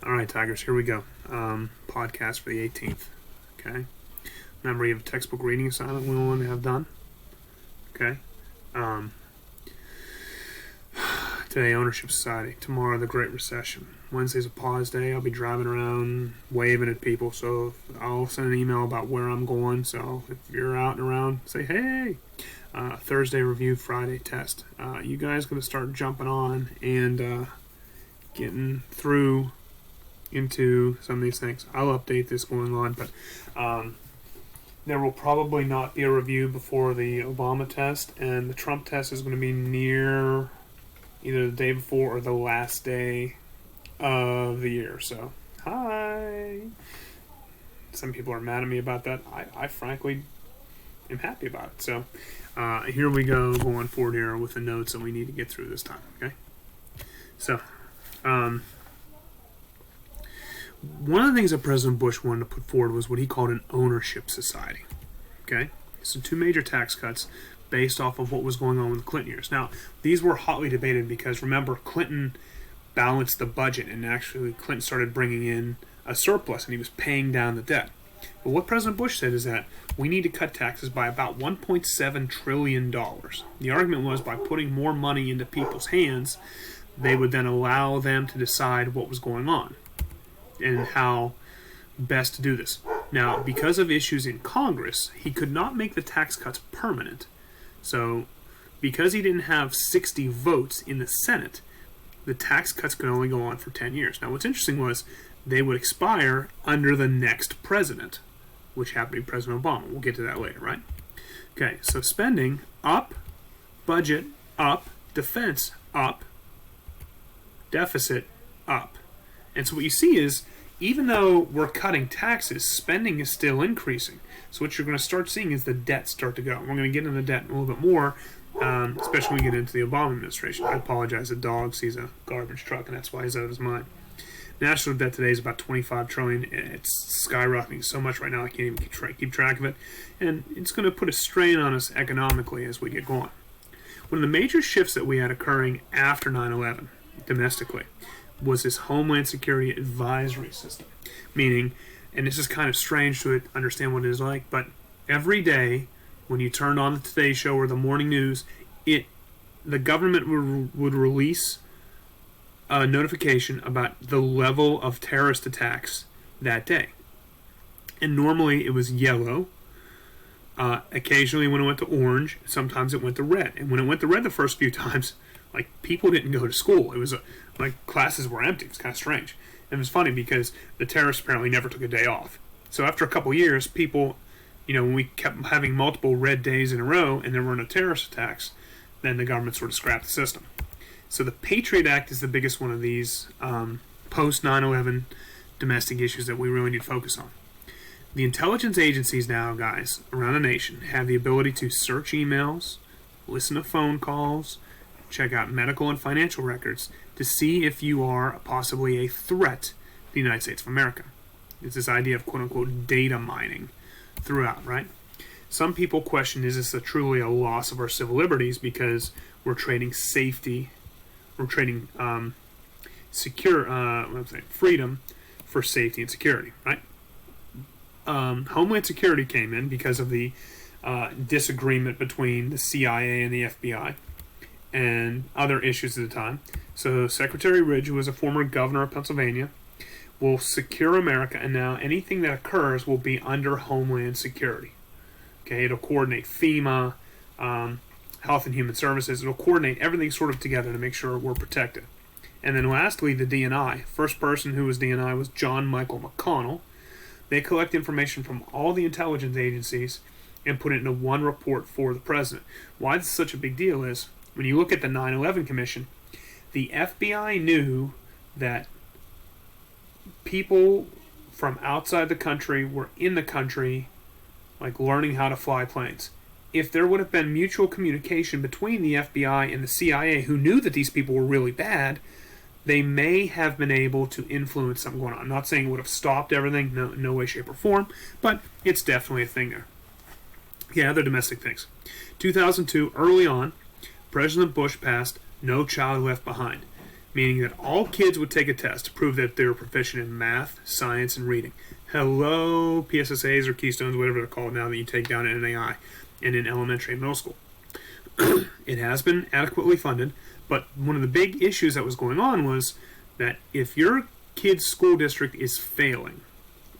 All right, Tigers, here we go. Podcast for the 18th. Okay. Remember, you have a textbook reading assignment we want to have done. Okay. Today, Ownership Society. Tomorrow, the Great Recession. Wednesday's a pause day. I'll be driving around waving at people. So I'll send an email about where I'm going. So if you're out and around, say, hey. Thursday, review. Friday, test. You guys going to start jumping on and getting through into some of these things. I'll update this going on, but there will probably not be a review before the Obama test, and the Trump test is going to be near either the day before or the last day of the year. So, hi. Some people are mad at me about that. I frankly am happy about it. So, here we go going forward here with the notes that we need to get through this time, okay? So, one of the things that President Bush wanted to put forward was what he called an ownership society. Okay? So 2 major tax cuts based off of what was going on with the Clinton years. Now, these were hotly debated because, remember, Clinton balanced the budget, and actually Clinton started bringing in a surplus, and he was paying down the debt. But what President Bush said is that we need to cut taxes by about $1.7 trillion. The argument was by putting more money into people's hands, they would then allow them to decide what was going on and how best to do this. Now, because of issues in Congress, he could not make the tax cuts permanent. So, because he didn't have 60 votes in the Senate, the tax cuts could only go on for 10 years. Now, what's interesting was they would expire under the next president, which happened to be President Obama. We'll get to that later, right? Okay, so spending up, budget up, defense up, deficit up. And so what you see is, even though we're cutting taxes, spending is still increasing. So what you're going to start seeing is the debt start to go. We're going to get into the debt a little bit more, especially when we get into the Obama administration. I apologize, the dog sees a garbage truck, and that's why he's out of his mind. National debt today is about $25 trillion. It's skyrocketing so much right now I can't even keep track of it. And it's going to put a strain on us economically as we get going. One of the major shifts that we had occurring after 9/11 domestically was this Homeland Security Advisory System. Meaning, and this is kind of strange to understand what it is like, but every day when you turned on the Today Show or the morning news, the government would release a notification about the level of terrorist attacks that day. And normally it was yellow. Occasionally when it went to orange, sometimes it went to red. And when it went to red the first few times, like, people didn't go to school. It was like classes were empty. It was kind of strange. And it was funny because the terrorists apparently never took a day off. So after a couple years, people, when we kept having multiple red days in a row and there were no terrorist attacks, then the government sort of scrapped the system. So the Patriot Act is the biggest one of these post 9/11 domestic issues that we really need to focus on. The intelligence agencies now, guys, around the nation have the ability to search emails, listen to phone calls, check out medical and financial records to see if you are possibly a threat to the United States of America. It's this idea of quote-unquote data mining throughout, right? Some people question, is this truly a loss of our civil liberties because we're trading safety, we're trading freedom for safety and security, right? Homeland Security came in because of the disagreement between the CIA and the FBI and other issues at the time. So Secretary Ridge, who was a former governor of Pennsylvania, will secure America, and now anything that occurs will be under Homeland Security. Okay, it'll coordinate FEMA, Health and Human Services. It'll coordinate everything sort of together to make sure we're protected. And then lastly, the DNI. First person who was DNI was John Michael McConnell. They collect information from all the intelligence agencies and put it into one report for the president. Why this is such a big deal is, when you look at the 9/11 Commission, the FBI knew that people from outside the country were in the country, like learning how to fly planes. If there would have been mutual communication between the FBI and the CIA, who knew that these people were really bad, they may have been able to influence something going on. I'm not saying it would have stopped everything, no way, shape, or form, but it's definitely a thing there. Yeah, other domestic things. 2002, early on, President Bush passed No Child Left Behind. meaning that all kids would take a test to prove that they were proficient in math, science, and reading. Hello, PSSAs or Keystones, whatever they're called now that you take down at NAI and in elementary and middle school. It has been adequately funded, but one of the big issues that was going on was that if your kid's school district is failing,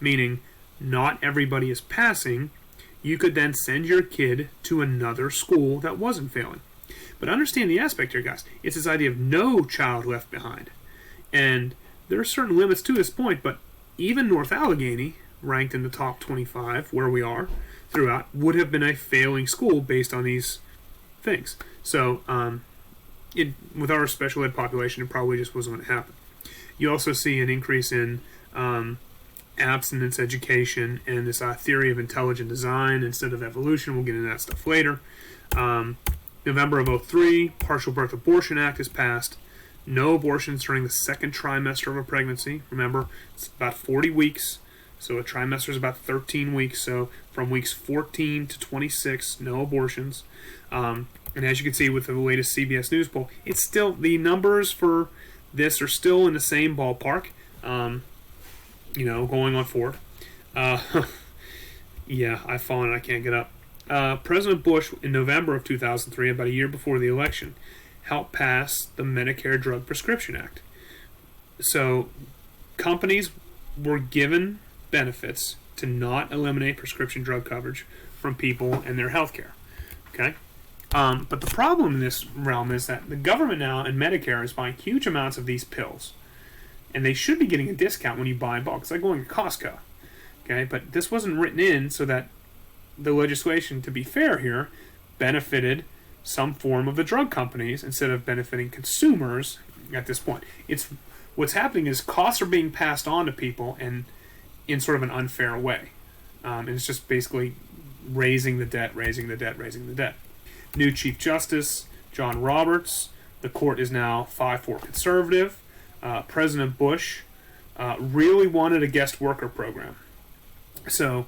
meaning not everybody is passing, you could then send your kid to another school that wasn't failing. But understand the aspect here, guys. It's this idea of no child left behind. And there are certain limits to this point, but even North Allegheny, ranked in the top 25, where we are throughout, would have been a failing school based on these things. So, with our special ed population, it probably just wasn't going to happen. You also see an increase in abstinence education and this theory of intelligent design instead of evolution. We'll get into that stuff later. November of 2003, Partial Birth Abortion Act is passed. No abortions during the second trimester of a pregnancy. Remember, it's about 40 weeks, so a trimester is about 13 weeks. So from weeks 14 to 26, no abortions. And as you can see with the latest CBS News poll, it's still, the numbers for this are still in the same ballpark. Going on forward. Yeah, I've fallen and I can't get up. President Bush, in November of 2003, about a year before the election, helped pass the Medicare Drug Prescription Act. So companies were given benefits to not eliminate prescription drug coverage from people and their health care. Okay? But the problem in this realm is that the government now and Medicare is buying huge amounts of these pills. And they should be getting a discount when you buy in bulk. It's like going to Costco. Okay? But this wasn't written in so that the legislation, to be fair here, benefited some form of the drug companies instead of benefiting consumers at this point. What's happening is costs are being passed on to people and in sort of an unfair way. And it's just basically raising the debt. New Chief Justice, John Roberts. The court is now 5-4 conservative. President Bush really wanted a guest worker program. So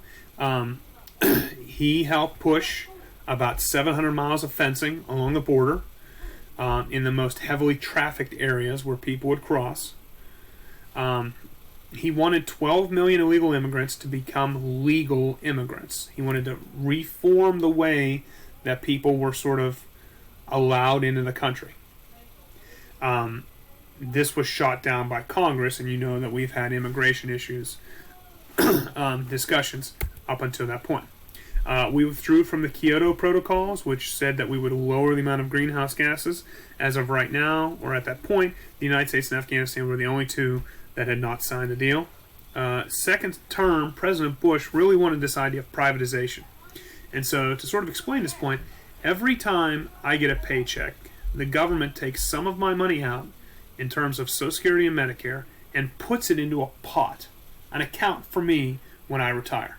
he helped push about 700 miles of fencing along the border in the most heavily trafficked areas where people would cross. He wanted 12 million illegal immigrants to become legal immigrants. He wanted to reform the way that people were sort of allowed into the country. This was shot down by Congress, and you know that we've had immigration issues discussions up until that point. We withdrew from the Kyoto protocols, which said that we would lower the amount of greenhouse gases. As of right now, or at that point, the United States and Afghanistan were the only two that had not signed the deal. Second term, President Bush really wanted this idea of privatization. And so, to sort of explain this point, every time I get a paycheck, the government takes some of my money out in terms of Social Security and Medicare and puts it into a pot, an account for me when I retire.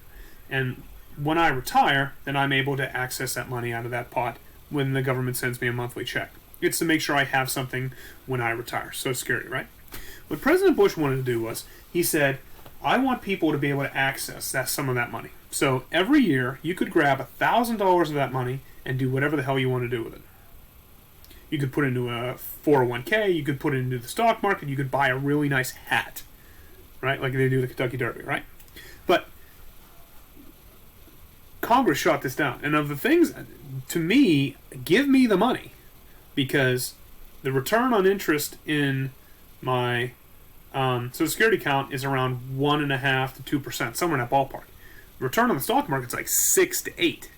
And when I retire, then I'm able to access that money out of that pot when the government sends me a monthly check. It's to make sure I have something when I retire. Social Security, right? What President Bush wanted to do was, he said, I want people to be able to access some of that money. So every year, you could grab $1,000 of that money and do whatever the hell you want to do with it. You could put it into a 401k, you could put it into the stock market, you could buy a really nice hat, right? Like they do the Kentucky Derby, right? But Congress shot this down. And of the things, to me, give me the money. Because the return on interest in my Social Security account is around 1.5% to 2%, somewhere in that ballpark. The return on the stock market is like 6 to 8.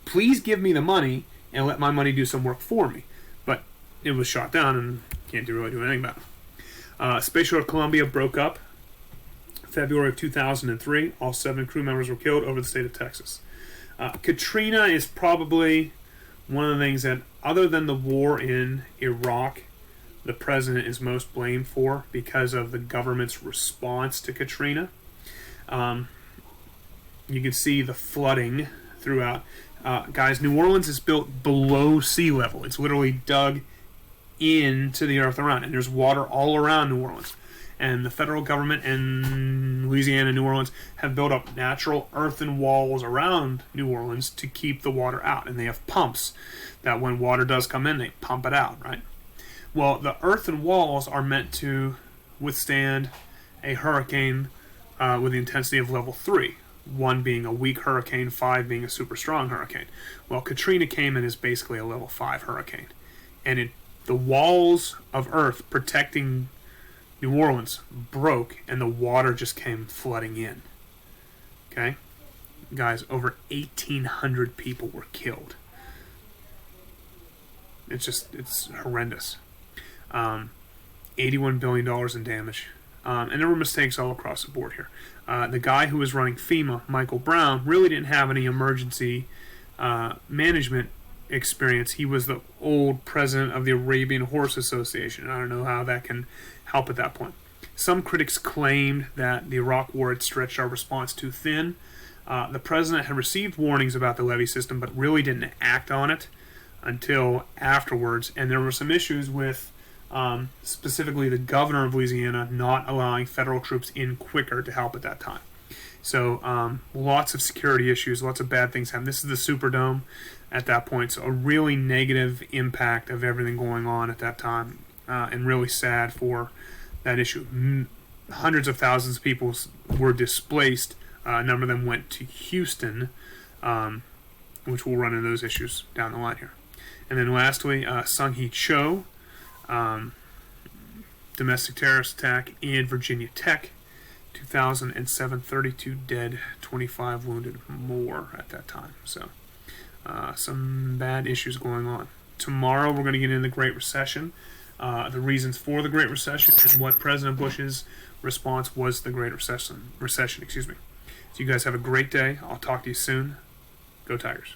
Please give me the money and let my money do some work for me. But it was shot down and can't really do anything about it. Space Shuttle Columbia broke up February of 2003. All 7 crew members were killed over the state of Texas. Katrina is probably one of the things that, other than the war in Iraq, the president is most blamed for because of the government's response to Katrina. You can see the flooding throughout. Guys, New Orleans is built below sea level. It's literally dug into the earth around, and there's water all around New Orleans. And the federal government and Louisiana and New Orleans have built up natural earthen walls around New Orleans to keep the water out. And they have pumps that when water does come in, they pump it out, right? Well, the earthen walls are meant to withstand a hurricane with the intensity of level 3. 1 being a weak hurricane, 5 being a super strong hurricane. Well, Katrina came in as basically a level 5 hurricane. And the walls of earth protecting New Orleans broke, and the water just came flooding in. Okay? Guys, over 1,800 people were killed. It's horrendous. $81 billion in damage. And there were mistakes all across the board here. The guy who was running FEMA, Michael Brown, really didn't have any emergency management experience. He was the old president of the Arabian Horse Association. I don't know how that can help at that point. Some critics claimed that the Iraq War had stretched our response too thin. The president had received warnings about the levee system, but really didn't act on it until afterwards. And there were some issues with specifically the governor of Louisiana not allowing federal troops in quicker to help at that time. So lots of security issues, lots of bad things happened. This is the Superdome at that point, so a really negative impact of everything going on at that time, and really sad for that issue. Hundreds of thousands of people were displaced. A number of them went to Houston, which we'll run into those issues down the line here. And then lastly, Sung Hee Cho, domestic terrorist attack in Virginia Tech, 2007, 32 dead, 25 wounded more at that time. So some bad issues going on. Tomorrow we're going to get into the Great Recession, the reasons for the Great Recession, and what President Bush's response was to the Great Recession. So you guys have a great day. I'll talk to you soon. Go Tigers.